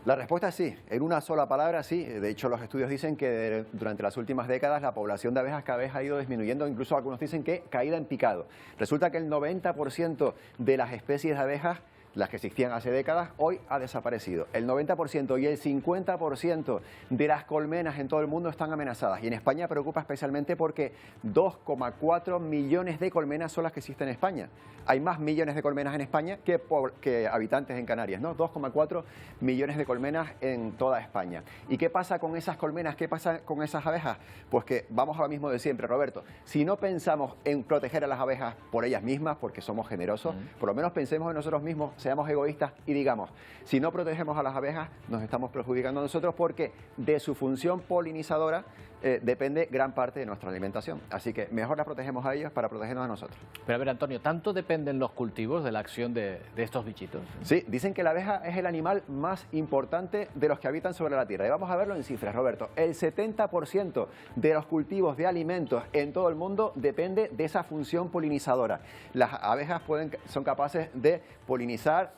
La respuesta es sí, en una sola palabra sí. De hecho, los estudios dicen que durante las últimas décadas la población de abejas cada vez ha ido disminuyendo, incluso algunos dicen que caída en picado. Resulta que el 90% de las especies de abejas, las que existían hace décadas, hoy ha desaparecido. El 90% y el 50% de las colmenas en todo el mundo están amenazadas. Y en España preocupa especialmente porque 2,4 millones de colmenas son las que existen en España. Hay más millones de colmenas en España que habitantes en Canarias, ¿no? 2,4 millones de colmenas en toda España. ¿Y qué pasa con esas colmenas? ¿Qué pasa con esas abejas? Pues que vamos a lo mismo de siempre, Roberto. Si no pensamos en proteger a las abejas por ellas mismas, porque somos generosos, por lo menos pensemos en nosotros mismos, seamos egoístas y digamos, si no protegemos a las abejas, nos estamos perjudicando a nosotros porque de su función polinizadora depende gran parte de nuestra alimentación. Así que mejor las protegemos a ellos para protegernos a nosotros. Pero a ver, Antonio, ¿tanto dependen los cultivos de la acción de estos bichitos? Sí, dicen que la abeja es el animal más importante de los que habitan sobre la Tierra. Y vamos a verlo en cifras, Roberto. El 70% de los cultivos de alimentos en todo el mundo depende de esa función polinizadora. Las abejas son capaces de polinizar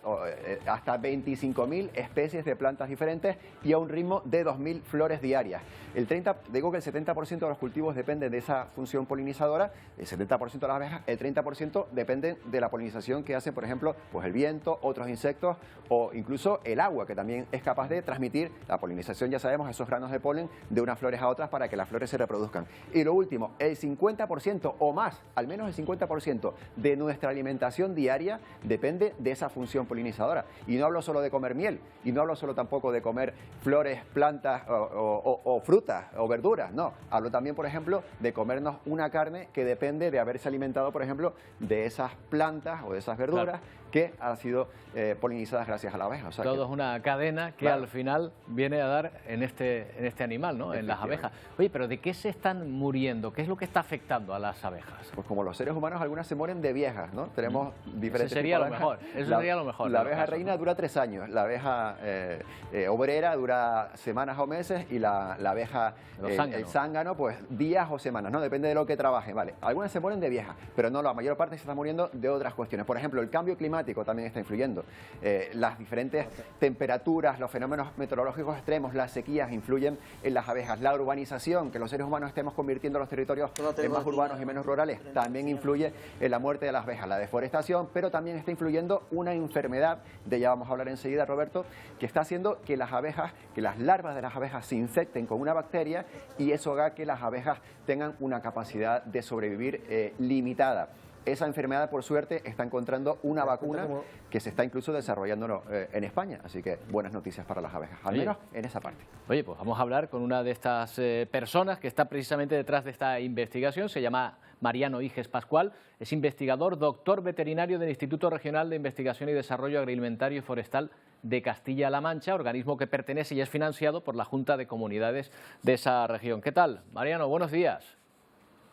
hasta 25.000 especies de plantas diferentes y a un ritmo de 2.000 flores diarias. Digo que el 70% de los cultivos dependen de esa función polinizadora, el 70% de las abejas, el 30% dependen de la polinización que hacen, por ejemplo, pues el viento, otros insectos o incluso el agua, que también es capaz de transmitir la polinización, ya sabemos, esos granos de polen de unas flores a otras para que las flores se reproduzcan. Y lo último, el 50% o más, al menos el 50% de nuestra alimentación diaria depende de esa función polinizadora. Y no hablo solo de comer miel, y no hablo solo tampoco de comer flores, plantas o frutas o verduras, no. Hablo también, por ejemplo, de comernos una carne que depende de haberse alimentado, por ejemplo, de esas plantas o de esas verduras, claro, que han sido polinizadas gracias a la abeja. O sea, todo es una cadena que, claro, al final viene a dar en este animal, ¿no? En las abejas. Oye, pero ¿de qué se están muriendo? ¿Qué es lo que está afectando a las abejas? Pues como los seres humanos, algunas se mueren de viejas, ¿no? Tenemos diferentes. Eso sería lo mejor. Eso sería lo mejor. La abeja reina dura 3 años, la abeja obrera dura semanas o meses y la abeja, el zángano, pues días o semanas, ¿no? Depende de lo que trabaje, ¿vale? Algunas se mueren de viejas, pero no, la mayor parte se está muriendo de otras cuestiones. Por ejemplo, el cambio climático también está influyendo. Las diferentes temperaturas, los fenómenos meteorológicos extremos, las sequías influyen en las abejas. La urbanización, que los seres humanos estemos convirtiendo los territorios en más urbanos y menos rurales, también influye en la muerte de las abejas. La deforestación, pero también está influyendo una enfermedad, de ya vamos a hablar enseguida, Roberto, que está haciendo que las abejas, que las larvas de las abejas se infecten con una bacteria y eso haga que las abejas tengan una capacidad de sobrevivir limitada. Esa enfermedad, por suerte, está encontrando una vacuna que se está incluso desarrollando en España. Así que buenas noticias para las abejas, al menos en esa parte. Oye, pues vamos a hablar con una de estas personas que está precisamente detrás de esta investigación. Se llama Mariano Iges Pascual. Es investigador, doctor veterinario del Instituto Regional de Investigación y Desarrollo Agroalimentario y Forestal de Castilla-La Mancha, organismo que pertenece y es financiado por la Junta de Comunidades de esa región. ¿Qué tal, Mariano? Buenos días.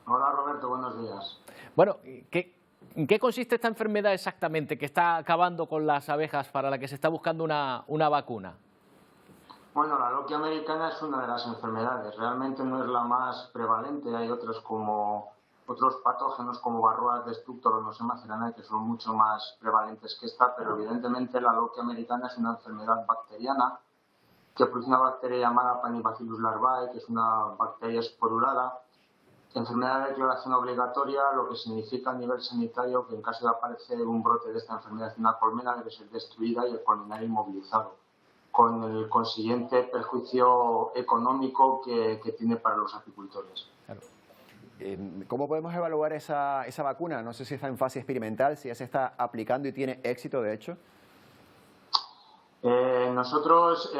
Hola, Roberto. Buenos días. Bueno, ¿en qué consiste esta enfermedad exactamente que está acabando con las abejas para la que se está buscando una vacuna? Bueno, la loquia americana es una de las enfermedades. Realmente no es la más prevalente. Hay otros patógenos como varroas destructor o Nosema ceranae que son mucho más prevalentes que esta, pero evidentemente la loquia americana es una enfermedad bacteriana que produce una bacteria llamada Panibacillus larvae, que es una bacteria esporulada. Enfermedad de declaración obligatoria, lo que significa a nivel sanitario que en caso de aparecer un brote de esta enfermedad en una colmena debe ser destruida y el colmenario inmovilizado, con el consiguiente perjuicio económico que tiene para los apicultores. Claro. ¿Cómo podemos evaluar esa vacuna? No sé si está en fase experimental, si ya se está aplicando y tiene éxito, de hecho. Nosotros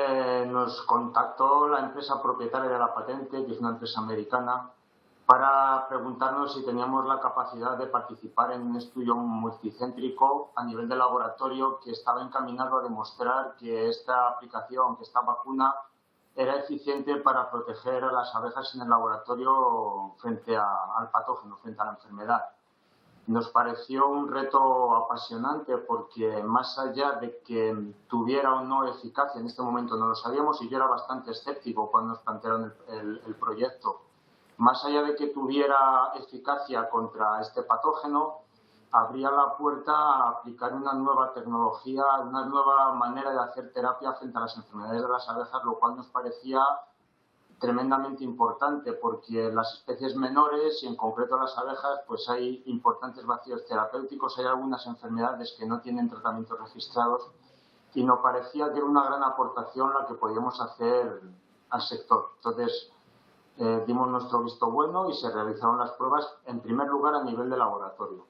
nos contactó la empresa propietaria de la patente, que es una empresa americana, para preguntarnos si teníamos la capacidad de participar en un estudio multicéntrico a nivel de laboratorio que estaba encaminado a demostrar que esta aplicación, que esta vacuna, era eficiente para proteger a las abejas en el laboratorio frente al patógeno, frente a la enfermedad. Nos pareció un reto apasionante porque más allá de que tuviera o no eficacia, en este momento no lo sabíamos y yo era bastante escéptico cuando nos plantearon el proyecto. Más allá de que tuviera eficacia contra este patógeno, abría la puerta a aplicar una nueva tecnología, una nueva manera de hacer terapia frente a las enfermedades de las abejas, lo cual nos parecía tremendamente importante porque las especies menores y en concreto las abejas, pues hay importantes vacíos terapéuticos, hay algunas enfermedades que no tienen tratamientos registrados y nos parecía que era una gran aportación la que podíamos hacer al sector. Entonces, dimos nuestro visto bueno y se realizaron las pruebas, en primer lugar, a nivel de laboratorio.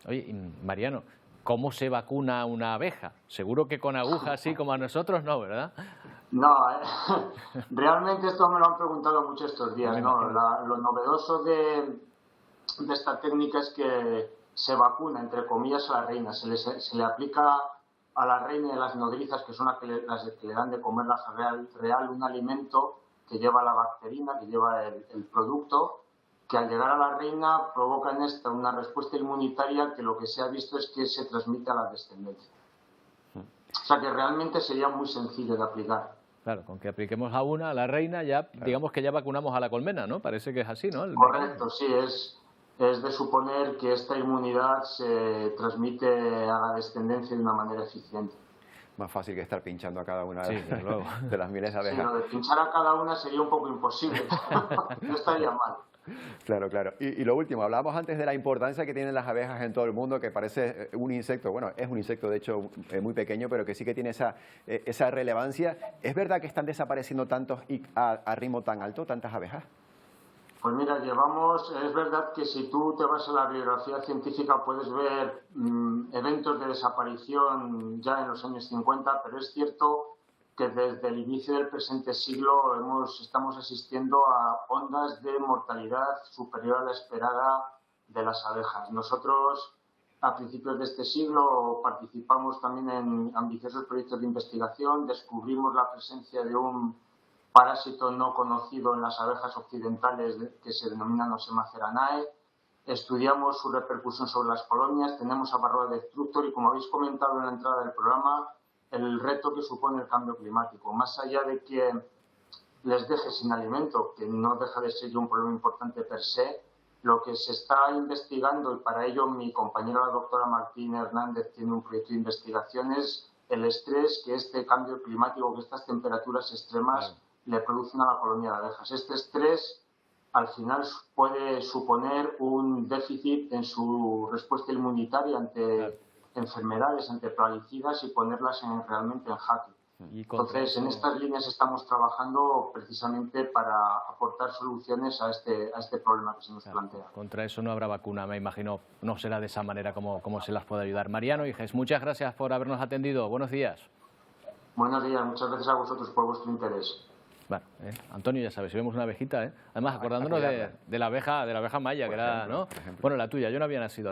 Oye, Mariano, ¿cómo se vacuna una abeja? Seguro que con agujas así como a nosotros no, ¿verdad? No, realmente esto me lo han preguntado mucho estos días, ¿no? Lo novedoso de esta técnica es que se vacuna, entre comillas, a la reina. Se le aplica a la reina y a las nodrizas, que son las que le dan de comer la real, un alimento que lleva la bacterina, que lleva el producto, que al llegar a la reina provoca en esta una respuesta inmunitaria que lo que se ha visto es que se transmite a la descendencia. O sea que realmente sería muy sencillo de aplicar. Claro, con que apliquemos a una, a la reina, ya digamos que ya vacunamos a la colmena, ¿no? Parece que es así, ¿no? Correcto, sí, es de suponer que esta inmunidad se transmite a la descendencia de una manera eficiente. Más fácil que estar pinchando a cada una sí, luego. de las miles de abejas. Sí, lo de pinchar a cada una sería un poco imposible, no estaría mal. Claro, claro. Y lo último, hablábamos antes de la importancia que tienen las abejas en todo el mundo, que parece un insecto, bueno, es un insecto de hecho muy pequeño, pero que sí que tiene esa relevancia. ¿Es verdad que están desapareciendo tantos y a ritmo tan alto, tantas abejas? Pues mira, es verdad que si tú te vas a la bibliografía científica puedes ver eventos de desaparición ya en los años 50, pero es cierto que desde el inicio del presente siglo estamos asistiendo a ondas de mortalidad superior a la esperada de las abejas. Nosotros, a principios de este siglo, participamos también en ambiciosos proyectos de investigación, descubrimos la presencia de un parásito no conocido en las abejas occidentales que se denomina Nosema ceranae, estudiamos su repercusión sobre las colonias, tenemos a Varroa destructor y, como habéis comentado en la entrada del programa, el reto que supone el cambio climático. Más allá de que les deje sin alimento, que no deja de ser un problema importante per se, lo que se está investigando, y para ello mi compañera la doctora Martín Hernández tiene un proyecto de investigación, es el estrés que este cambio climático, que estas temperaturas extremas le producen a la colonia de abejas. Este estrés al final puede suponer un déficit en su respuesta inmunitaria ante enfermedades, ante plaguicidas y ponerlas realmente en jaque. Entonces, en estas líneas estamos trabajando precisamente para aportar soluciones a este problema que se nos plantea. Contra eso no habrá vacuna, me imagino. No será de esa manera como se las puede ayudar. Mariano Iges, muchas gracias por habernos atendido. Buenos días. Buenos días, muchas gracias a vosotros por vuestro interés. Bueno, Antonio, ya sabes, si vemos una abejita, además acordándonos de la abeja maya, que era, ¿no? Bueno, la tuya, yo no había nacido,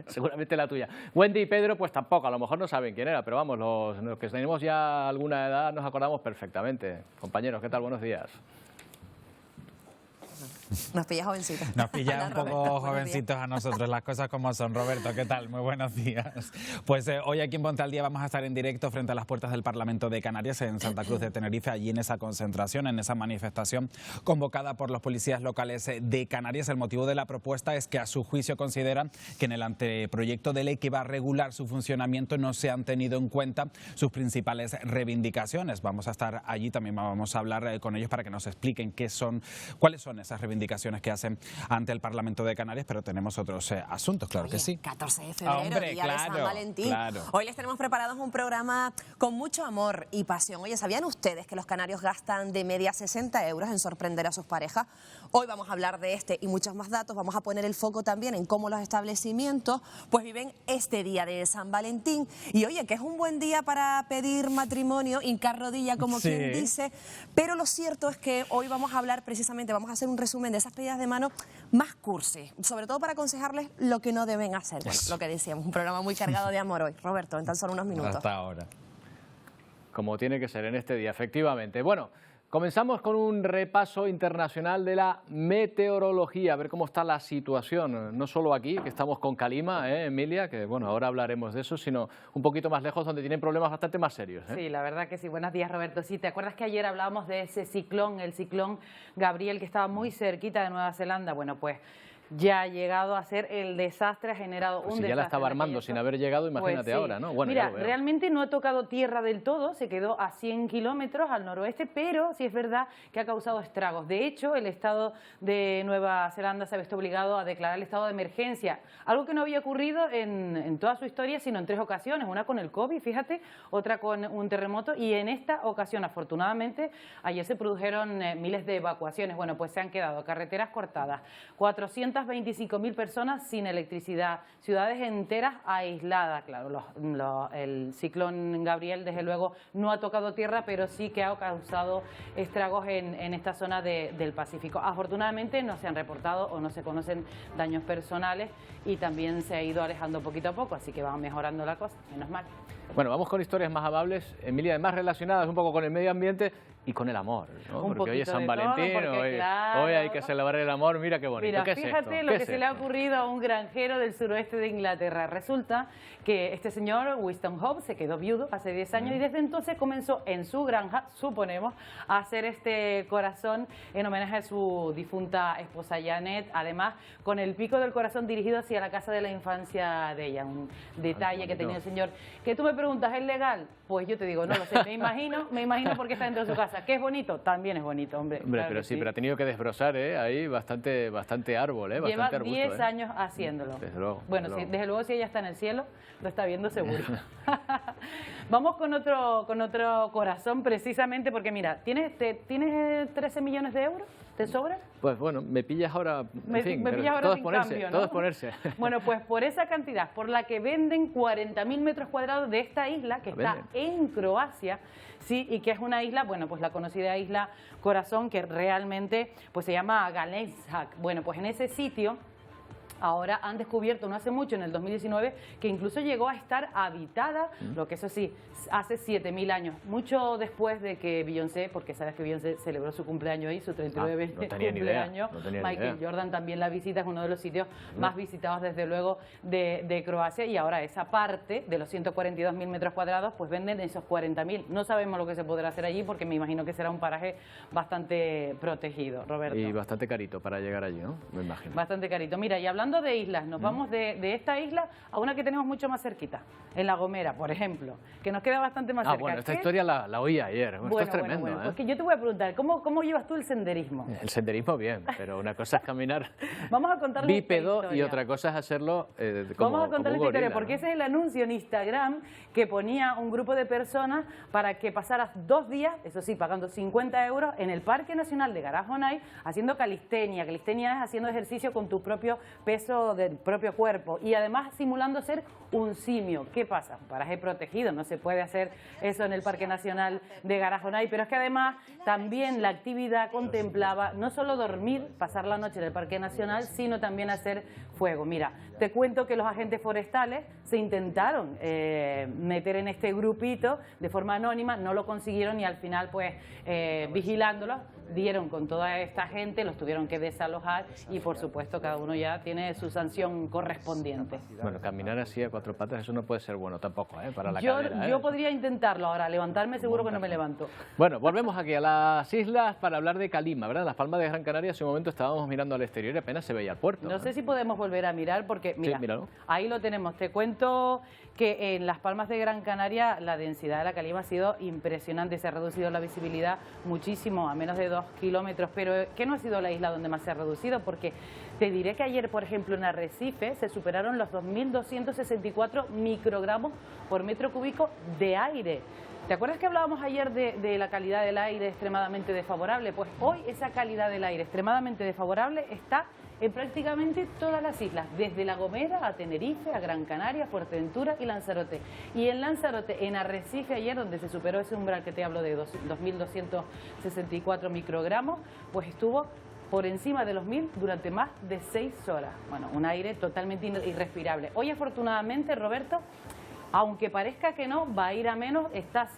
seguramente la tuya. Wendy y Pedro, pues tampoco, a lo mejor no saben quién era, pero vamos, los que tenemos ya alguna edad nos acordamos perfectamente. Compañeros, ¿qué tal? Buenos días. Nos pilla jovencitos. Nos pilla un poco jovencitos a nosotros, las cosas como son. Roberto, ¿qué tal? Muy buenos días. Pues hoy aquí en Ponte al Día vamos a estar en directo frente a las puertas del Parlamento de Canarias en Santa Cruz de Tenerife, allí en esa concentración, en esa manifestación convocada por los policías locales de Canarias. El motivo de la propuesta es que a su juicio consideran que en el anteproyecto de ley que va a regular su funcionamiento no se han tenido en cuenta sus principales reivindicaciones. Vamos a estar allí, también vamos a hablar con ellos para que nos expliquen cuáles son esas reivindicaciones que hacen ante el Parlamento de Canarias, pero tenemos otros asuntos, claro. Oye, que sí. 14 de febrero, día de San Valentín. Claro. Hoy les tenemos preparados un programa con mucho amor y pasión. Oye, ¿sabían ustedes que los canarios gastan de media 60 euros en sorprender a sus parejas? Hoy vamos a hablar de este y muchos más datos. Vamos a poner el foco también en cómo los establecimientos pues viven este día de San Valentín. Y oye, que es un buen día para pedir matrimonio, hincar rodilla, como quien dice. Pero lo cierto es que hoy vamos a hablar precisamente, vamos a hacer un resumen de esas pedidas de mano más cursi, sobre todo para aconsejarles lo que no deben hacer. Bueno, lo que decíamos, un programa muy cargado de amor hoy. Roberto, en tan solo unos minutos. Hasta ahora. Como tiene que ser en este día, efectivamente. Bueno, comenzamos con un repaso internacional de la meteorología, a ver cómo está la situación, no solo aquí, que estamos con Calima, Emilia, que bueno, ahora hablaremos de eso, sino un poquito más lejos, donde tienen problemas bastante más serios. Sí, la verdad que sí. Buenos días, Roberto. Sí, ¿te acuerdas que ayer hablábamos de ese ciclón, el ciclón Gabriel, que estaba muy cerquita de Nueva Zelanda? Bueno, pues ya ha llegado a ser el desastre, ha generado un desastre. Ya la estaba armando sin haber llegado, imagínate pues sí. Ahora, ¿no? Bueno, mira, realmente no ha tocado tierra del todo, se quedó a 100 kilómetros al noroeste, pero sí es verdad que ha causado estragos. De hecho, el Estado de Nueva Zelanda se ha visto obligado a declarar el estado de emergencia, algo que no había ocurrido en toda su historia, sino en 3 ocasiones, una con el COVID, fíjate, otra con un terremoto, y en esta ocasión, afortunadamente, ayer se produjeron miles de evacuaciones. Bueno, pues se han quedado carreteras cortadas, 425.000 personas sin electricidad, ciudades enteras aisladas. Claro, el ciclón Gabriel, desde luego, no ha tocado tierra, pero sí que ha causado estragos en esta zona del Pacífico. Afortunadamente no se han reportado o no se conocen daños personales y también se ha ido alejando poquito a poco, así que va mejorando la cosa, menos mal. Bueno, vamos con historias más amables, Emilia, además relacionadas un poco con el medio ambiente Y con el amor, ¿no? Un porque hoy es San poquito de todo, Valentín, porque, claro, hoy hay que celebrar el amor, mira qué bonito. Mira, ¿Qué es fíjate esto? lo ¿Qué que es se le ha esto? ocurrido a un granjero del suroeste de Inglaterra. Resulta que este señor, Winston Hobbs, se quedó viudo hace 10 años y desde entonces comenzó en su granja, suponemos, a hacer este corazón en homenaje a su difunta esposa Janet, además con el pico del corazón dirigido hacia la casa de la infancia de ella, un detalle que tenía el señor. Que tú me preguntas, ¿es legal? Pues yo te digo, no lo sé, me imagino porque está dentro de su casa. ¿Qué es bonito? También es bonito, hombre. Hombre, claro pero que sí, pero ha tenido que desbrozar, ahí bastante árbol, Lleva bastante arbusto. 10 años haciéndolo. Desde luego. Bueno, desde sí, luego. desde luego si ella está en el cielo, lo está viendo seguro. Vamos con otro corazón precisamente porque mira, ¿tienes 13 millones de euros? ¿Te sobra? Pues bueno, me pillas ahora, en fin, me pillas ahora todo es sin ponerse, cambio, ¿no? todo es ponerse. Bueno, pues por esa cantidad, por la que venden 40.000 metros cuadrados de esta isla, que está en Croacia, sí, y que es una isla, bueno, pues la conocida isla Corazón, que realmente pues se llama Galenjak. Bueno, pues en ese sitio ahora han descubierto, no hace mucho, en el 2019, que incluso llegó a estar habitada, lo que eso sí, hace 7.000 años, mucho después de que Beyoncé, porque sabes que Beyoncé celebró su cumpleaños ahí, su 39 no tenía ni idea, cumpleaños, no tenía ni Michael idea. Jordan también la visita, es uno de los sitios más visitados desde luego de Croacia, y ahora esa parte de los 142.000 metros cuadrados, pues venden esos 40.000. No sabemos lo que se podrá hacer allí, porque me imagino que será un paraje bastante protegido, Roberto. Y bastante carito para llegar allí, ¿no? Me imagino. Bastante carito. Mira, y hablando de islas, nos vamos de esta isla a una que tenemos mucho más cerquita, en La Gomera, por ejemplo, que nos queda bastante más cerca. Bueno, esta ¿Qué? historia la oí ayer. Esto es tremendo, bueno, ¿eh? pues que yo te voy a preguntar, ¿cómo llevas tú el senderismo? El senderismo bien, pero una cosa es caminar Vamos a contarle bípedo esta historia. y otra cosa es hacerlo como Vamos a contarles como un esta historia, gorila, porque ¿no? ese es el anuncio en Instagram que ponía un grupo de personas para que pasaras 2 días, eso sí, pagando 50 euros, en el Parque Nacional de Garajonay, haciendo calistenia. Calistenia es haciendo ejercicio con tu propio peso del propio cuerpo y además simulando ser un simio. ¿Qué pasa? Un paraje protegido, no se puede hacer eso en el Parque Nacional de Garajonay, pero es que además también la actividad contemplaba no solo dormir, pasar la noche en el Parque Nacional, sino también hacer fuego. Mira, te cuento que los agentes forestales se intentaron meter en este grupito de forma anónima, no lo consiguieron y al final, pues, vigilándolos, dieron con toda esta gente, los tuvieron que desalojar y, por supuesto, cada uno ya tiene su sanción correspondiente. Bueno, caminar así a 4 patas, eso no puede ser bueno tampoco, para la cadera, Yo podría intentarlo ahora, levantarme seguro que no me levanto. Bueno, volvemos aquí a las islas para hablar de Calima, ¿verdad? Las Palmas de Gran Canaria, hace un momento estábamos mirando al exterior y apenas se veía el puerto. No sé si podemos volver a mirar porque, mira, Sí, míralo. ahí lo tenemos. Te cuento que en las Palmas de Gran Canaria la densidad de la calima ha sido impresionante, se ha reducido la visibilidad muchísimo, a menos de 2 kilómetros, pero que no ha sido la isla donde más se ha reducido, porque te diré que ayer, por ejemplo, en Arrecife se superaron los 2.264 microgramos por metro cúbico de aire. ¿Te acuerdas que hablábamos ayer de la calidad del aire extremadamente desfavorable? Pues hoy esa calidad del aire extremadamente desfavorable está en prácticamente todas las islas, desde La Gomera a Tenerife, a Gran Canaria, Fuerteventura y Lanzarote. Y en Lanzarote, en Arrecife ayer, donde se superó ese umbral que te hablo de 2.264 microgramos, pues estuvo por encima de los 1.000 durante más de 6 horas. Bueno, un aire totalmente irrespirable. Hoy, afortunadamente, Roberto, aunque parezca que no, va a ir a menos, está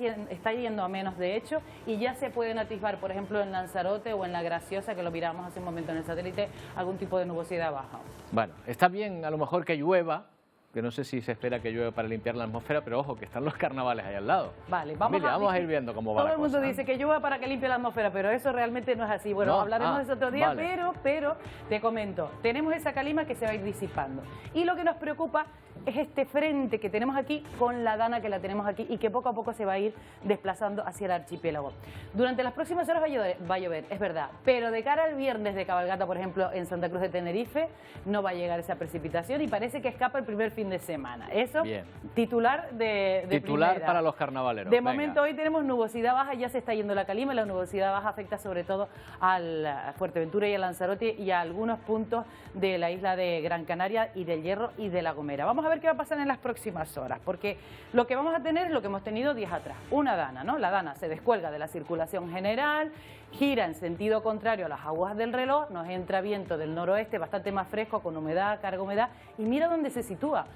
yendo a menos de hecho, y ya se pueden atisbar, por ejemplo, en Lanzarote o en La Graciosa, que lo miramos hace un momento en el satélite, algún tipo de nubosidad baja. Bueno, está bien a lo mejor que llueva, que no sé si se espera que llueva para limpiar la atmósfera, pero ojo, que están los carnavales ahí al lado. Vale, vamos a ir viendo cómo va Todo la el mundo cosa, dice que llueva para que limpie la atmósfera, pero eso realmente no es así. Bueno, ¿No? hablaremos de eso otro día, vale. pero te comento, tenemos esa calima que se va a ir disipando. Y lo que nos preocupa es este frente que tenemos aquí con la dana que la tenemos aquí y que poco a poco se va a ir desplazando hacia el archipiélago. Durante las próximas horas va a llover, es verdad, pero de cara al viernes de cabalgata, por ejemplo, en Santa Cruz de Tenerife, no va a llegar esa precipitación y parece que escapa el primer fin de semana. Eso, bien. Titular de Titular primera. para los carnavaleros. De Venga. momento hoy tenemos nubosidad baja, ya se está yendo la calima y la nubosidad baja afecta sobre todo a Fuerteventura y a Lanzarote y a algunos puntos de la isla de Gran Canaria y del Hierro y de La Gomera. Vamos a ver qué va a pasar en las próximas horas, porque lo que vamos a tener es lo que hemos tenido días atrás, una dana, ¿no? La dana se descuelga de la circulación general, gira en sentido contrario a las aguas del reloj, nos entra viento del noroeste bastante más fresco, con humedad, carga humedad, y mira dónde se sitúa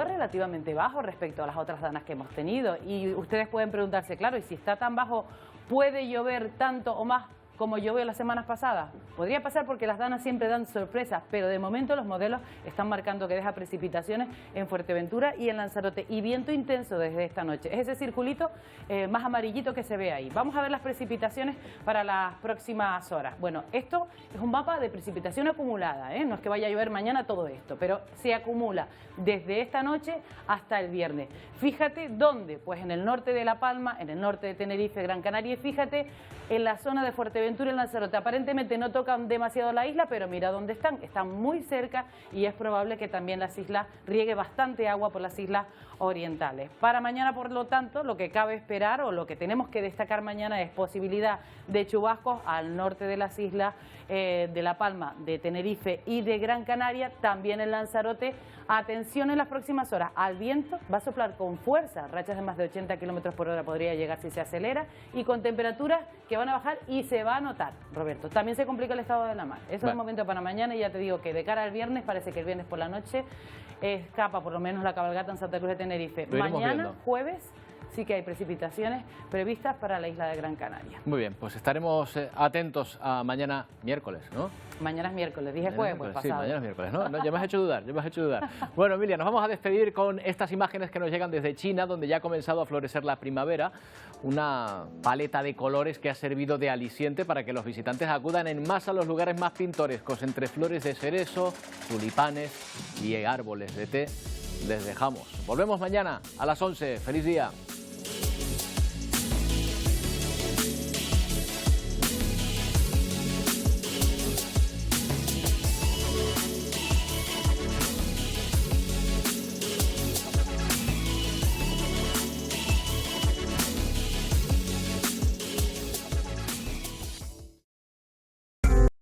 relativamente bajo respecto a las otras danas que hemos tenido. Y ustedes pueden preguntarse, claro, y si está tan bajo, ¿Puede llover tanto o más como llovió las semanas pasadas? Podría pasar porque las danas siempre dan sorpresas, pero de momento los modelos están marcando que deja precipitaciones en Fuerteventura y en Lanzarote y viento intenso desde esta noche. Es ese circulito más amarillito que se ve ahí. Vamos a ver las precipitaciones para las próximas horas. Bueno, esto es un mapa de precipitación acumulada, no es que vaya a llover mañana todo esto, pero se acumula desde esta noche hasta el viernes. Fíjate dónde, pues en el norte de La Palma, en el norte de Tenerife, Gran Canaria, y fíjate en la zona de Fuerteventura y Lanzarote. Aparentemente no tocan demasiado la isla, pero mira dónde están muy cerca y es probable que también las islas riegue bastante agua por las islas orientales. Para mañana, por lo tanto, lo que cabe esperar o lo que tenemos que destacar mañana es posibilidad de chubascos al norte de las islas de La Palma, de Tenerife y de Gran Canaria, también en Lanzarote. Atención en las próximas horas al viento, va a soplar con fuerza, rachas de más de 80 kilómetros por hora podría llegar si se acelera, y con temperaturas que van a bajar y se va a notar, Roberto. También se complica el estado de la mar. Eso es el momento para mañana y ya te digo que de cara al viernes, parece que el viernes por la noche escapa por lo menos la cabalgata en Santa Cruz de Tenerife. Mañana, jueves, sí que hay precipitaciones previstas para la isla de Gran Canaria. Muy bien, pues estaremos atentos a mañana miércoles, ¿no? Mañana es miércoles, dije jueves, pues pasado. Sí, mañana es miércoles, ¿no? Ya me has hecho dudar, Bueno, Emilia, nos vamos a despedir con estas imágenes que nos llegan desde China, donde ya ha comenzado a florecer la primavera. Una paleta de colores que ha servido de aliciente para que los visitantes acudan en masa a los lugares más pintorescos, entre flores de cerezo, tulipanes y árboles de té. Les dejamos. Volvemos mañana a las 11. ¡Feliz día!